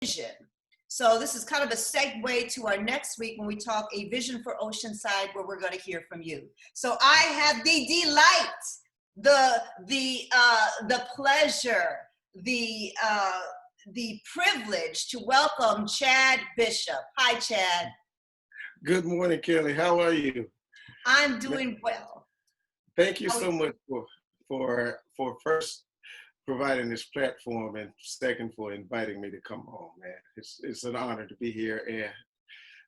vision. So this is kind of a segue to our next week when we talk a vision for Oceanside, where we're going to hear from you. So I have the delight, the pleasure, the privilege to welcome Chad Bishop. Hi, Chad. Good morning, Kelly. How are you? I'm doing well. Thank you so much for first providing this platform, and second for inviting me to come home, man. It's an honor to be here and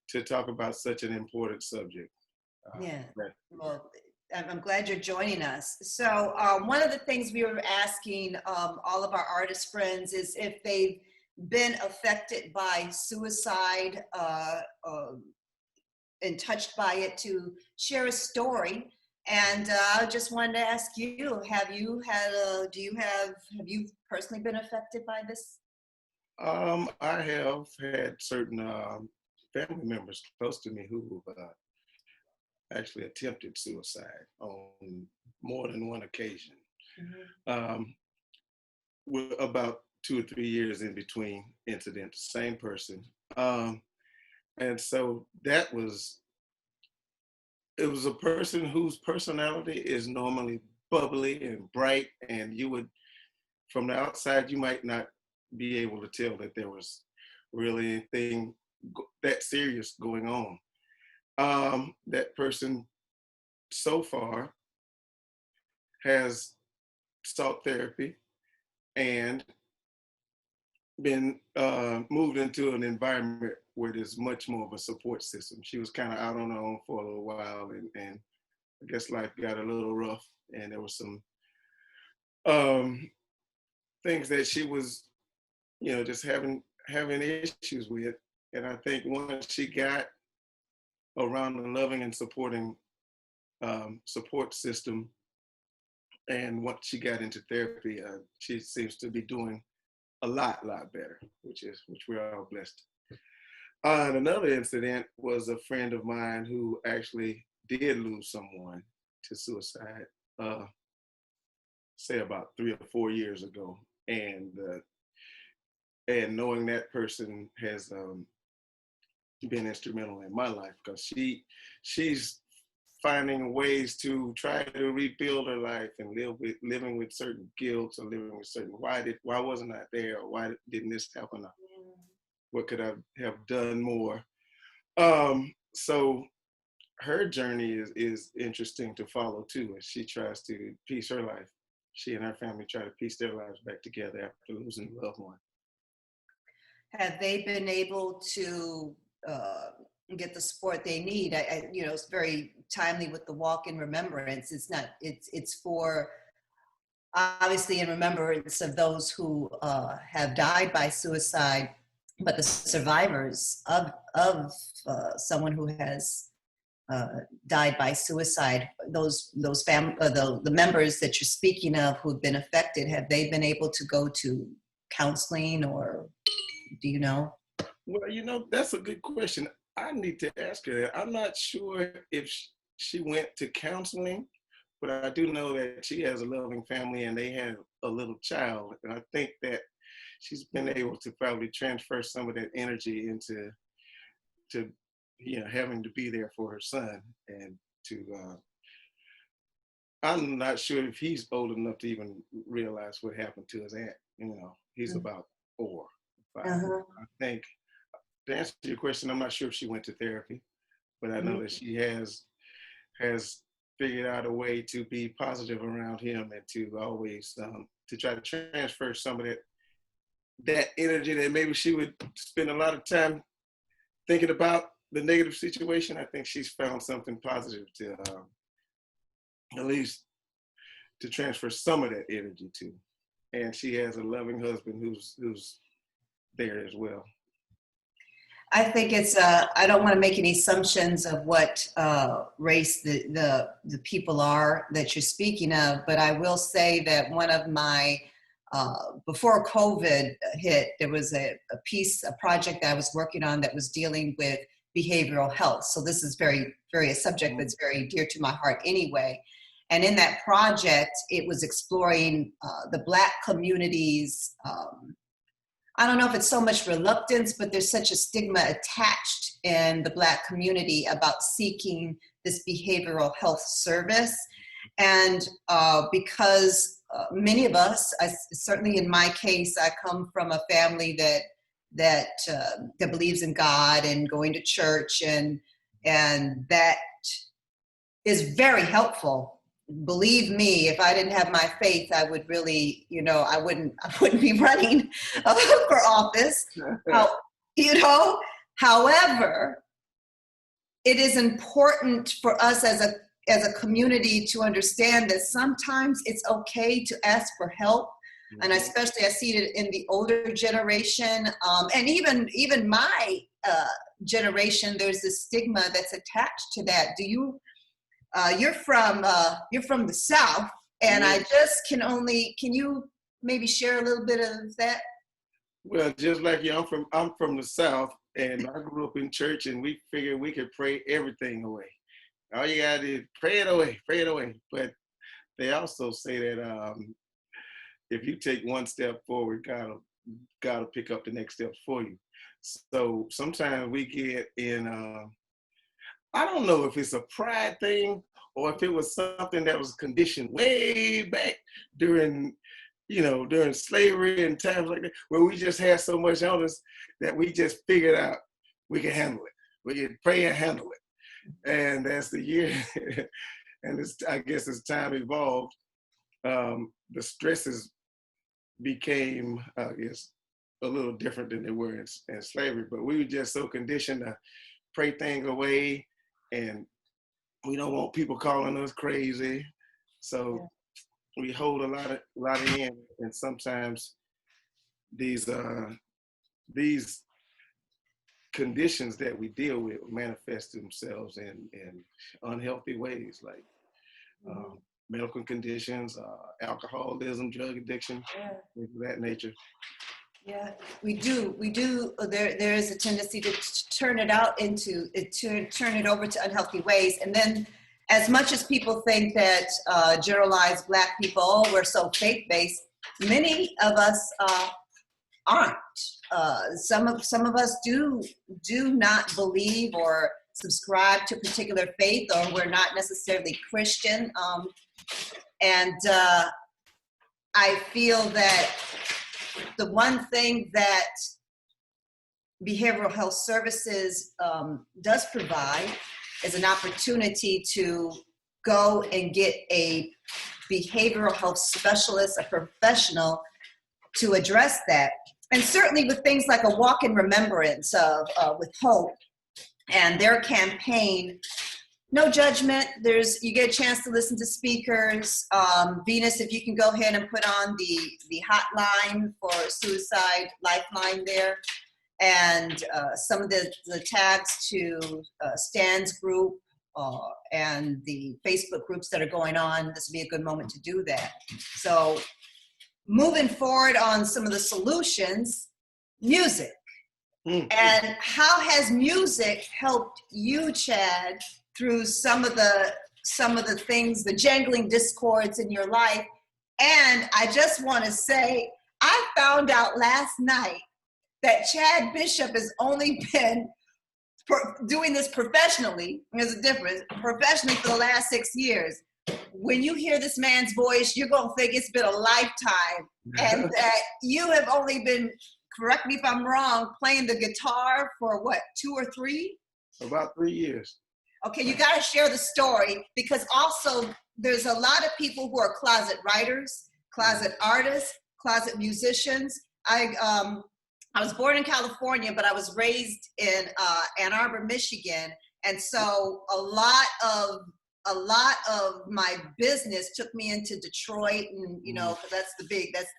to talk about such an important subject. Yeah. Well, I'm glad you're joining us. So one of the things we were asking all of our artist friends is if they've been affected by suicide and touched by it, to share a story. And I just wanted to ask you, have you personally been affected by this? I have had certain family members close to me who actually attempted suicide on more than one occasion. Mm-hmm. With about 2 or 3 years in between incidents, same person. And so it was a person whose personality is normally bubbly and bright, and you would, from the outside, you might not be able to tell that there was really anything that serious going on. That person so far has sought therapy and been moved into an environment where there's much more of a support system. She was kind of out on her own for a little while, and I guess life got a little rough, and there was some things that she was, just having issues with. And I think once she got around a loving and supporting support system, and once she got into therapy, she seems to be doing a lot better, which we're all blessed. And another incident was a friend of mine who actually did lose someone to suicide, say about 3 or 4 years ago, and knowing that person has been instrumental in my life, because she's finding ways to try to rebuild her life and living with certain guilt, or living with certain why wasn't I there, or why didn't this happen? What could I have done more? So her journey is interesting to follow too, as she tries to piece her life. She and her family try to piece their lives back together after losing a loved one. Have they been able to get the support they need? It's very timely with the walk in remembrance. It's for obviously in remembrance of those who have died by suicide, but the survivors of someone who has died by suicide, the members that you're speaking of who've been affected, have they been able to go to counseling, or do you know? Well, that's a good question. I need to ask her that. I'm not sure if she went to counseling, but I do know that she has a loving family and they have a little child. And I think that she's been able to probably transfer some of that energy into having to be there for her son, and I'm not sure if he's old enough to even realize what happened to his aunt. He's about 4, 5. Uh-huh. I think, to answer your question, I'm not sure if she went to therapy, but I know that she has figured out a way to be positive around him, and to always to try to transfer some of that energy that maybe she would spend a lot of time thinking about the negative situation. I think she's found something positive to at least to transfer some of that energy to. And she has a loving husband who's there as well. I think it's, I don't want to make any assumptions of what race the people are that you're speaking of, but I will say that one of my, before COVID hit, there was a project I was working on that was dealing with behavioral health. So this is a subject that's very dear to my heart anyway. And in that project, it was exploring the Black community's I don't know if it's so much reluctance, but there's such a stigma attached in the Black community about seeking this behavioral health service. And because many of us, certainly in my case, I come from a family that believes in God and going to church, and that is very helpful. Believe me, if I didn't have my faith, I would really, I wouldn't be running for office. How, you know, However, it is important for us as a community to understand that sometimes it's okay to ask for help. And especially I see it in the older generation, and even my generation. There's this stigma that's attached to that. You're from the South, and I just can you maybe share a little bit of that? Well, just like you, I'm from the South, and I grew up in church, and we figured we could pray everything away. All you gotta do is pray it away, pray it away. But they also say that if you take one step forward, God will pick up the next step for you. So sometimes we get in. I don't know if it's a pride thing or if it was something that was conditioned way back during slavery and times like that, where we just had so much on us that we just figured out we can handle it. We can pray and handle it. And as the year, and I guess as time evolved, the stresses became, I guess, a little different than they were in slavery. But we were just so conditioned to pray things away, and we don't want people calling us crazy. So we hold a lot in, and sometimes these conditions that we deal with manifest themselves in unhealthy ways, like medical conditions, alcoholism, drug addiction, things of that nature. Yeah, we do. There is a tendency to turn it over to unhealthy ways. And then as much as people think that generalized Black people, oh, we're so faith-based, many of us aren't. Some of us do not believe or subscribe to a particular faith, or we're not necessarily Christian. And I feel that the one thing that behavioral health services does provide is an opportunity to go and get a behavioral health specialist, a professional, to address that. And certainly with things like a walk in remembrance of with Hope and their campaign, no judgment. You get a chance to listen to speakers. Venus, if you can go ahead and put on the hotline for Suicide Lifeline there, and some of the tags to Stan's group and the Facebook groups that are going on. This would be a good moment to do that. So moving forward on some of the solutions, music. And how has music helped you, Chad, through some of the things, the jangling discords in your life? And I just want to say, I found out last night that Chad Bishop has only been doing this professionally, there's a difference, professionally for the last 6 years. When you hear this man's voice, you're going to think it's been a lifetime, and that you have only been, correct me if I'm wrong, playing the guitar for what, 2 or 3? About 3 years. Okay, you got to share the story, because also there's a lot of people who are closet writers, closet artists, closet musicians. I was born in California, but I was raised in Ann Arbor, Michigan, and so a lot of my business took me into Detroit, and because that's the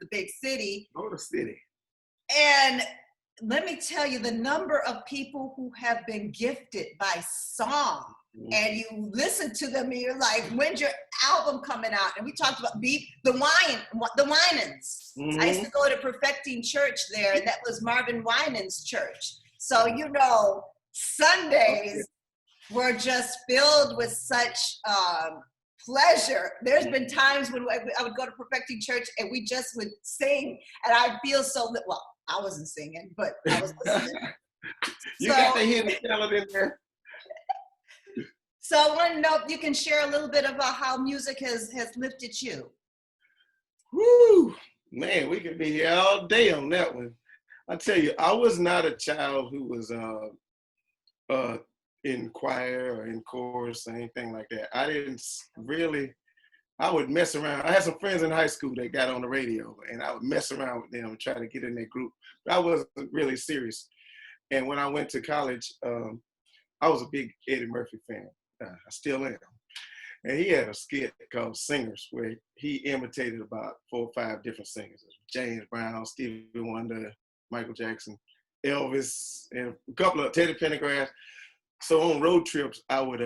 big city. Oh, the city. And let me tell you, the number of people who have been gifted by song, and you listen to them and you're like, when's your album coming out? And we talked about the Winans. I used to go to Perfecting Church there, and that was Marvin Winans' church. So, Sundays were just filled with such pleasure. There's been times when I would go to Perfecting Church and we just would sing, and I feel so, well, I wasn't singing, but I was listening. You got the So, hidden talent in there. so I want to know if you can share a little bit about how music has lifted you. Woo! Man, we could be here all day on that one. I tell you, I was not a child who was uh, in choir or in chorus or anything like that. I didn't really, I would mess around. I had some friends in high school that got on the radio, and I would mess around with them and try to get in their group. But I wasn't really serious. And when I went to college, I was a big Eddie Murphy fan. I still am. And he had a skit called Singers, where he imitated about 4 or 5 different singers: James Brown, Stevie Wonder, Michael Jackson, Elvis, and a couple of Teddy Pendergrass. So on road trips, I would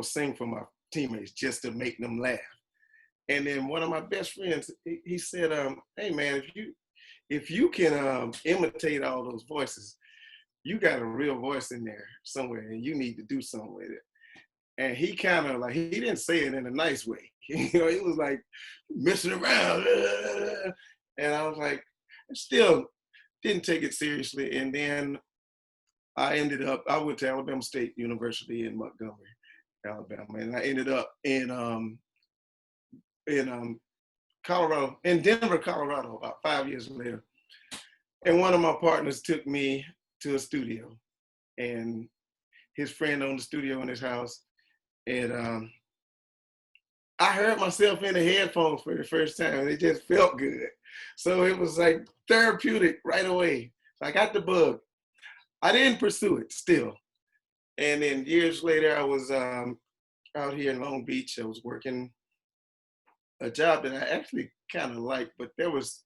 sing for my teammates just to make them laugh. And then one of my best friends, he said, "Hey man, if you can imitate all those voices, you got a real voice in there somewhere, and you need to do something with it." And he kind of like, he didn't say it in a nice way. He was like messing around. And I was like, I still didn't take it seriously. And then I went to Alabama State University in Montgomery, Alabama. And I ended up in Colorado, in Denver, Colorado, about 5 years later. And one of my partners took me to a studio, and his friend owned the studio in his house. And I heard myself in the headphones for the first time, and it just felt good. So it was like therapeutic right away. So I got the bug. I didn't pursue it still. And then years later, I was out here in Long Beach. I was working a job that I actually kind of liked, but there was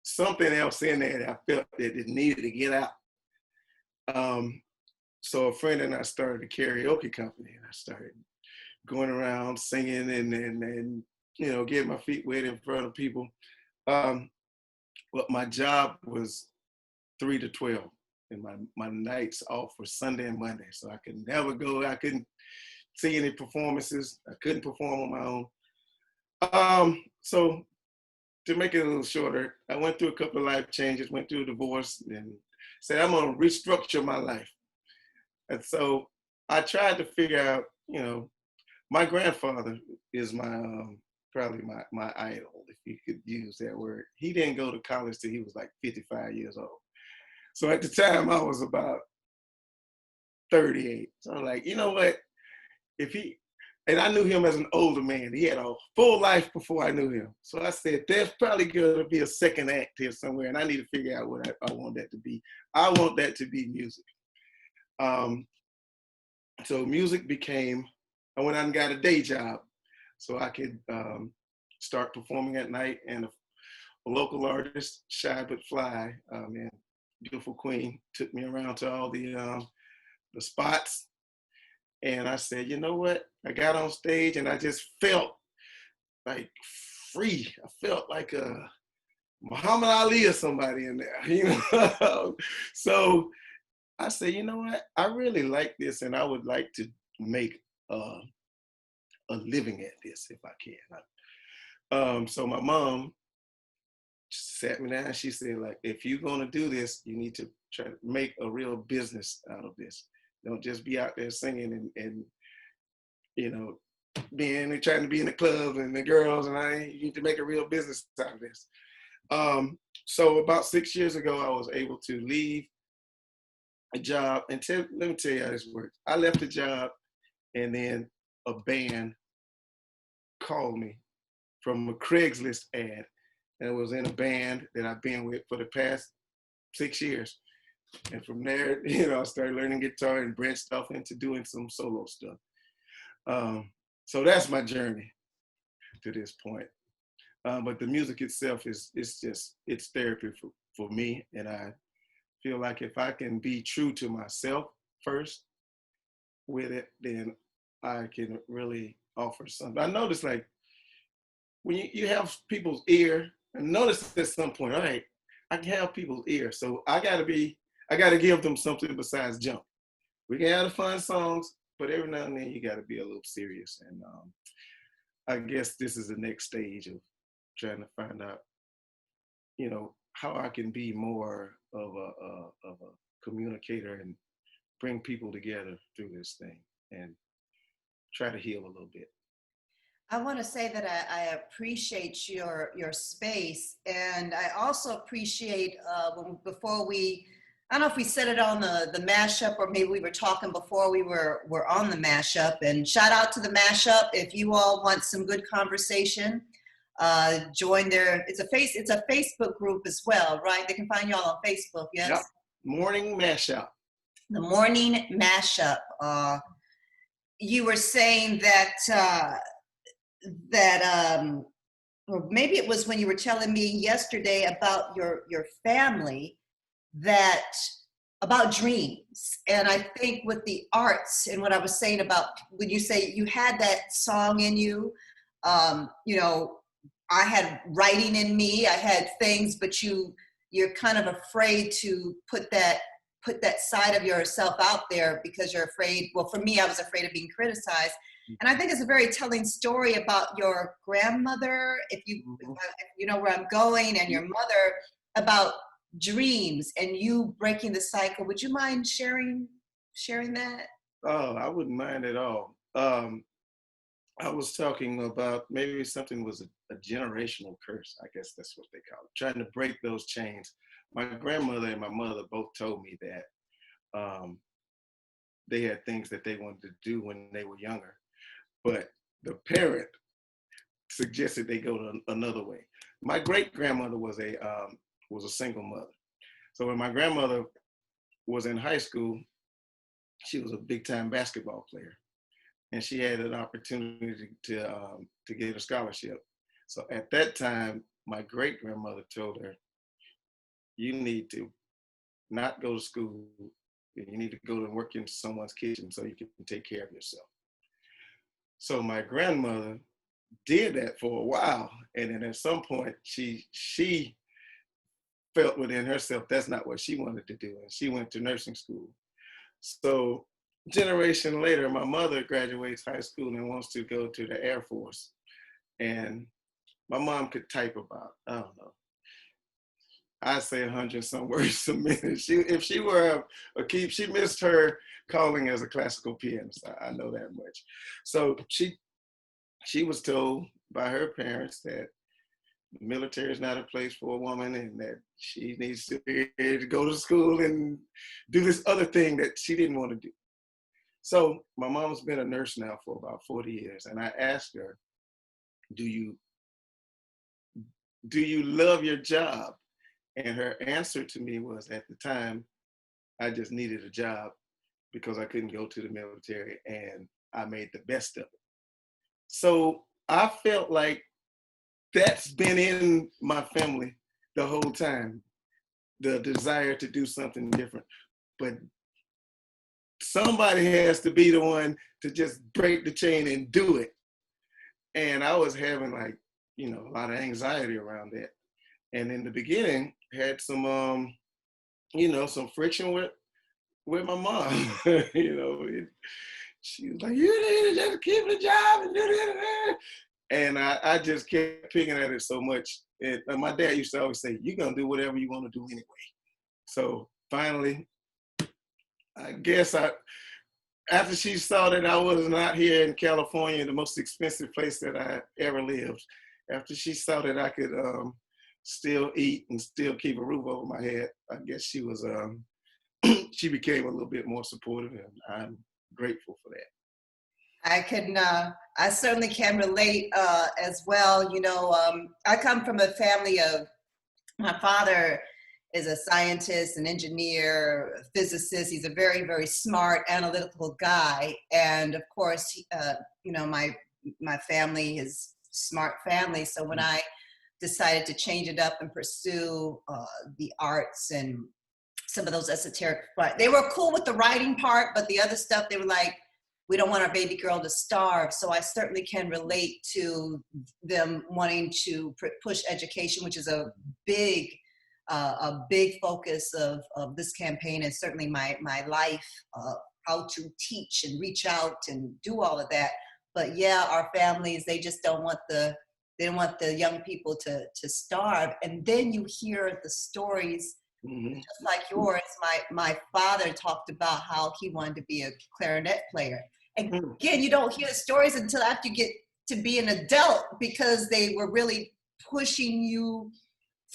something else in there that I felt that it needed to get out. So a friend and I started a karaoke company, and I started going around singing and getting my feet wet in front of people. But my job was 3 to 12, and my nights off were Sunday and Monday, so I could never go. I couldn't see any performances. I couldn't perform on my own. So to make it a little shorter, I went through a couple of life changes, went through a divorce, and said I'm gonna restructure my life. And so I tried to figure out, my grandfather is probably my idol, if you could use that word. He didn't go to college till he was like 55 years old. So at the time I was about 38. So I'm like, you know what? And I knew him as an older man. He had a full life before I knew him. So I said, there's probably gonna be a second act here somewhere, and I need to figure out what I want that to be. I want that to be music. So music became, I went out and got a day job so I could start performing at night. And a local artist, Shy But Fly, and beautiful queen, took me around to all the spots. And I said, you know what? I got on stage and I just felt like free. I felt like a Muhammad Ali or somebody in there, So I said, you know what? I really like this, and I would like to make a living at this if I can. So my mom sat me down. She said, like, if you're gonna do this, you need to try to make a real business out of this. Don't just be out there singing and trying to be in the clubs and the girls, and you need to make a real business out of this. So about 6 years ago, I was able to leave a job, and let me tell you how this works. I left the job, and then a band called me from a Craigslist ad, and I was in a band that I've been with for the past 6 years. And from there, I started learning guitar and branched off into doing some solo stuff. So that's my journey to this point. But the music itself it's therapy for me. And I feel like if I can be true to myself first with it, then I can really offer something. I notice, like, when you have people's ear, I noticed at some point, all right, I can have people's ear. So I gotta give them something besides jump. We can have the fun songs, but every now and then you gotta be a little serious. And I guess this is the next stage of trying to find out, how I can be more of a communicator and bring people together through this thing and try to heal a little bit. I want to say that I appreciate your space, and I also appreciate before we. I don't know if we said it on the mashup, or maybe we were talking before we were on the mashup. And shout out to the mashup if you all want some good conversation. Join their. It's a Facebook group as well, right? They can find you all on Facebook. Yep. Yes. Morning mashup. The morning mashup. You were saying that or maybe it was when you were telling me yesterday about your family, that about dreams. And I think with the arts and what I was saying about when you say you had that song in you, you know, I had writing in me, I had things, but you're kind of afraid to put that side of yourself out there because you're afraid. Well, for me, I was afraid of being criticized. And I think it's a very telling story about your grandmother, if you know where I'm going, and your mother, about dreams and you breaking the cycle. Would you mind sharing that? Oh, I wouldn't mind at all. I was talking about maybe something was a generational curse. I guess that's what they call it. Trying to break those chains. My grandmother and my mother both told me that they had things that they wanted to do when they were younger, but the parent suggested they go to another way. My great grandmother was a single mother. So when my grandmother was in high school, she was a big time basketball player, and she had an opportunity to get a scholarship. So at that time, my great grandmother told her, "You need to not go to school. You need to go and work in someone's kitchen so you can take care of yourself." So my grandmother did that for a while, and then at some point, she felt within herself that's not what she wanted to do, and she went to nursing school. So generation later, my mother graduates high school and wants to go to the Air Force. And my mom could type about, I don't know, I say 100 some words a minute. If she were she missed her calling as a classical pianist. I know that much. So she was told by her parents that the military is not a place for a woman and that she needs to go to school and do this other thing that she didn't want to do. So my mom's been a nurse now for about 40 years. And I asked her, do you love your job? And her answer to me was, at the time, I just needed a job because I couldn't go to the military, and I made the best of it. So I felt like that's been in my family the whole time, the desire to do something different. But somebody has to be the one to just break the chain and do it. And I was having a lot of anxiety around that. And in the beginning, had some, some friction with my mom. She was like, "You need to just keep the job and do this." And I just kept picking at it so much. And my dad used to always say, "You're gonna do whatever you want to do anyway." So finally, I guess after she saw that I was not here in California, the most expensive place that I ever lived, after she saw that I could still eat and still keep a roof over my head, I guess she was she became a little bit more supportive, and I'm grateful for that. I certainly can relate as well. I come from a family of, my father is a scientist, an engineer, a physicist. He's a very, very smart, analytical guy. And of course, my family is smart family. So when I decided to change it up and pursue the arts and some of those esoteric, but they were cool with the writing part, but the other stuff, they were like, we don't want our baby girl to starve. So I certainly can relate to them wanting to push education, which is a big focus of this campaign, and certainly my life, how to teach and reach out and do all of that. But yeah, our families, they just don't want the They didn't want the young people to starve. And then you hear the stories Mhm. just like yours. My father talked about how he wanted to be a clarinet player. Mm. Again, you don't hear the stories until after you get to be an adult, because they were really pushing you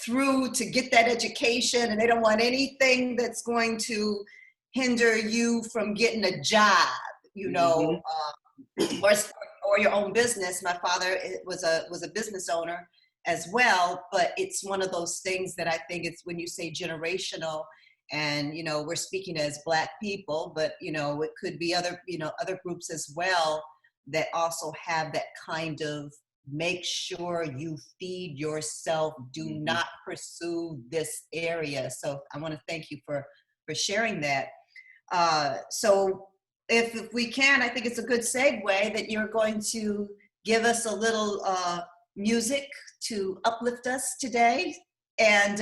through to get that education, and they don't want anything that's going to hinder you from getting a job, you know, Mhm. or or your own business. My father was a business owner as well, but it's one of those things that I think it's when you say generational, and you know, we're speaking as Black people, but you know, it could be other, you know, other groups as well that also have that kind of, make sure you feed yourself, do Mhm. not pursue this area. So I want to thank you for sharing that. So if we can, I think it's a good segue that you're going to give us a little music to uplift us today. And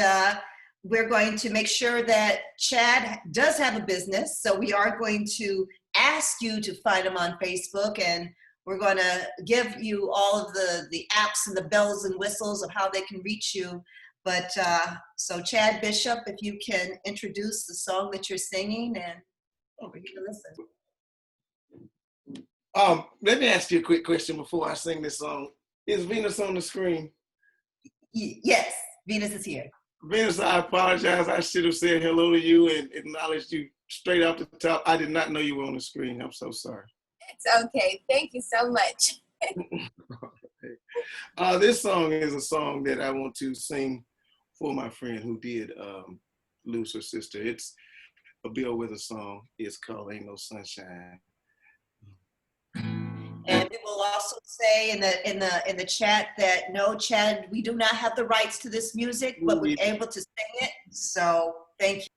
we're going to make sure that Chad does have a business. So we are going to ask you to find him on Facebook, and we're going to give you all of the apps and the bells and whistles of how they can reach you. But so Chad Bishop, if you can introduce the song that you're singing, and we're here to listen. Let me ask you a quick question before I sing this song. Is Venus on the screen? Yes, Venus is here. Venus, I apologize. I should have said hello to you and acknowledged you straight off the top. I did not know you were on the screen. I'm so sorry. It's okay. Thank you so much. This song is a song that I want to sing for my friend who did lose her sister. It's a Bill Withers song. It's called Ain't No Sunshine. And we will also say in the chat that no, Chad, we do not have the rights to this music, but we're able to sing it. So thank you.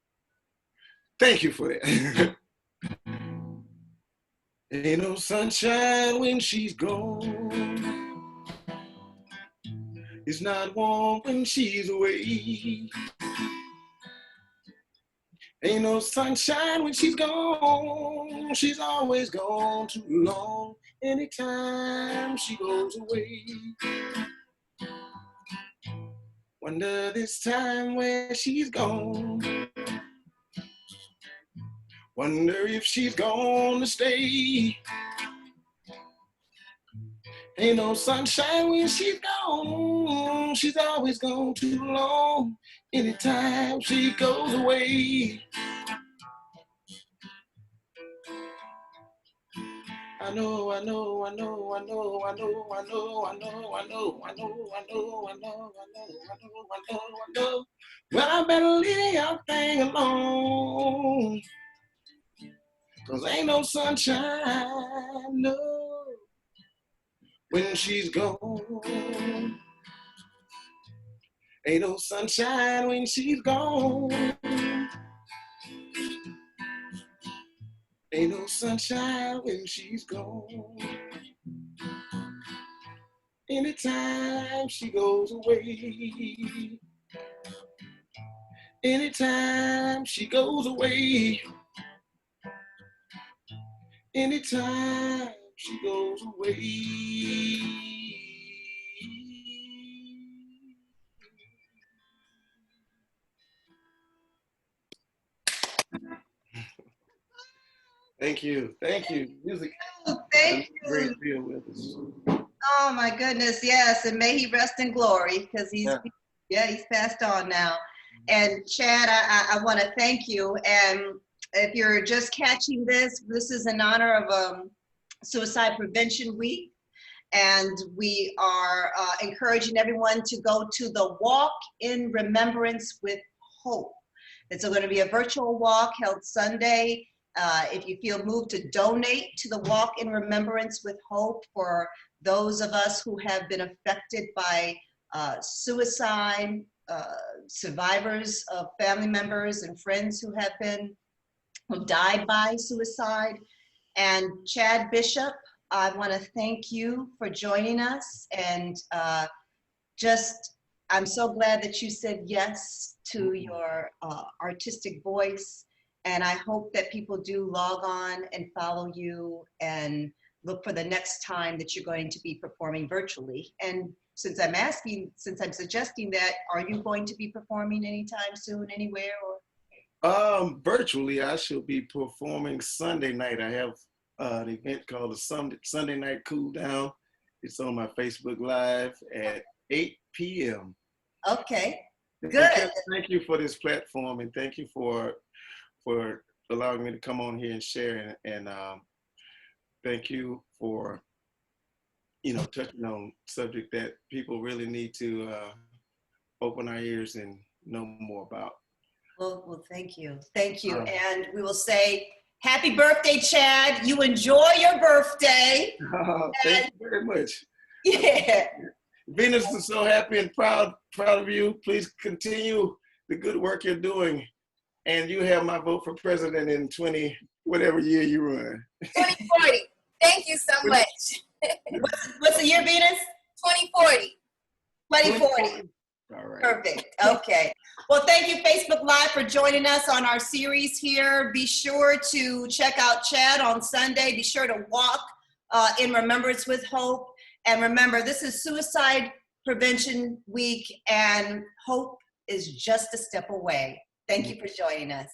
Thank you for that. Ain't no sunshine when she's gone. It's not warm when she's away. Ain't no sunshine when she's gone. She's always gone too long. Anytime she goes away. Wonder this time where she's gone. Wonder if she's gonna stay. Ain't no sunshine when she's gone. She's always gone too long. Anytime she goes away. I know, I know, I know, I know, I know, I know, I know, I know, I know, I know, I know, I know, I know, I know, I know. Well, I better leave y'all thing alone. 'Cause ain't no sunshine, no, when she's gone. Ain't no sunshine when she's gone. Ain't no sunshine when she's gone. Anytime she goes away. Anytime she goes away. Anytime she goes away. Thank you. Thank you. Music. Thank Great you. deal with us. Oh my goodness, yes, and may he rest in glory, because he's passed on now. And Chad, I want to thank you. And if you're just catching this, this is in honor of Suicide Prevention Week, and we are encouraging everyone to go to the Walk in Remembrance with Hope. It's going to be a virtual walk held Sunday. If you feel moved to donate to the Walk in Remembrance with Hope for those of us who have been affected by suicide, survivors of family members and friends who died by suicide. And Chad Bishop, I want to thank you for joining us, and I'm so glad that you said yes to your artistic voice. And I hope that people do log on and follow you and look for the next time that you're going to be performing virtually. And since I'm asking, since I'm suggesting that, are you going to be performing anytime soon, anywhere? Or Virtually, I shall be performing Sunday night. I have an event called the Sunday Night Cool Down. It's on my Facebook Live at 8 p.m. okay, And good. Kelly, thank you for this platform, and thank you for allowing me to come on here and share. And thank you for touching on subject that people really need to open our ears and know more about. Well, thank you. Thank you. Um, And we will say, happy birthday, Chad. You enjoy your birthday. Thank you very much. Yeah. Venus is so happy and proud of you. Please continue the good work you're doing. And you have my vote for president in whatever year you run. 2040. Thank you so much. What's the year, Venus? 2040. 2040. All right. Perfect. Okay. Well, thank you, Facebook Live, for joining us on our series here. Be sure to check out Chad on Sunday. Be sure to walk in remembrance with hope. And remember, this is Suicide Prevention Week, and hope is just a step away. Thank you for joining us.